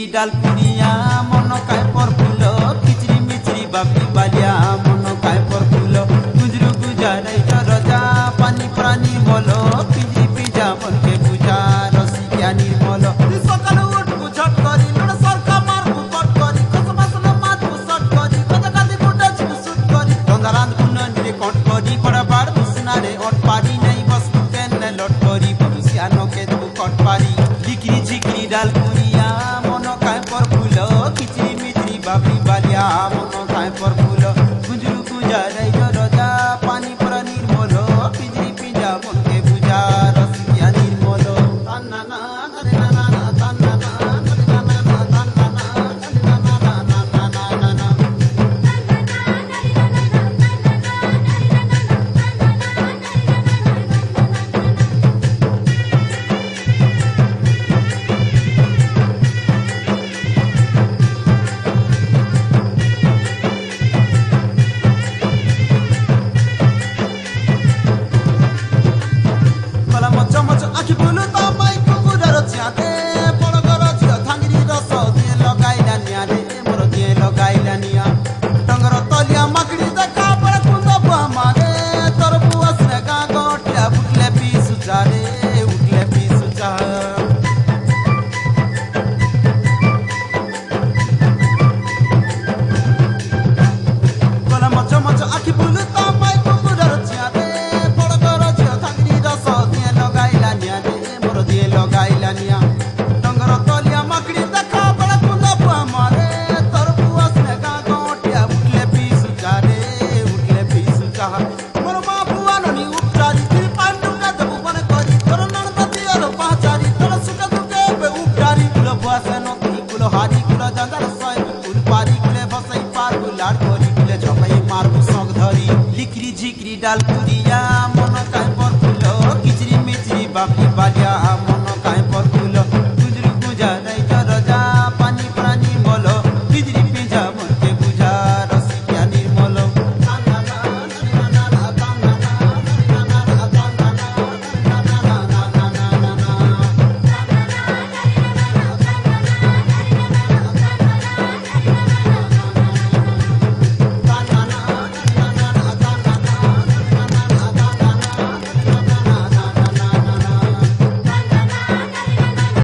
झिकरी डाल पुरिया मन काय पर फूल किचरी मिचरी बापी बालिया मन काय पर फूल गुजरू गुजारे रजा पानी प्राणी बोलो पिंजरी पिजा मन के बुझा रसी क्या निर्मल सकाल उठ बुझट करी लड़ सरका मार बुकट करी खस मसल मात बुसट करी खद कादी गुटा छुसुट करी तंदारांद कुनन रे कट करी बड़ा बाड़ दुसना रे अट पारी नहीं बस केन ने लट करी भविष्य नो के दु कट पारी झिकरी झिकरी डाल पुरिया मन काय पर फूल किचरी मिचरी बापी बालिया मन काय पर फूल गुजरू गुजारे रजा पानी पर निर्मल पिंजरी पिंजा मन के बुझा रसिया निर्मल ताना ना रे ना ना ताना ना रे ना ना ताना ना रे ना ना ना ना चमच आखि बुलु त माई कुकुर छ्याते पड़गर झियो थांगरी रस दिए लगाइला निया रे मोर दिए लगाइला निया टंगर तलिया मकड़ी देखा पड़ कुंद मारे तोर बुआस रे गा गोटिया उठले पी सुचा रे उठले पी सुचा कलम चमच आखि बुलु त माई कुकुर छ्याते पड़गर झियो थांगरी रस दिए लगाइला निया टंगर तलिया मकड़ी देखा बड़ा कुंद मारे तोर बुआस ने गा गोटिया उठले पी सुचा रे उठले पी सुचा मोर मा बुआ ननी उपचारी फिर पांडु ने दबु बन करी तोर नणपति और पाचारी तोर सुका दुके बे उपचारी कुल बुआस नो ती कुल हारी कुल जंदर सय कुल पारी कुले बसई पार गुलाड करी कुले झपई मारबु सग धरी लिकरी झिकरी डाल पुरी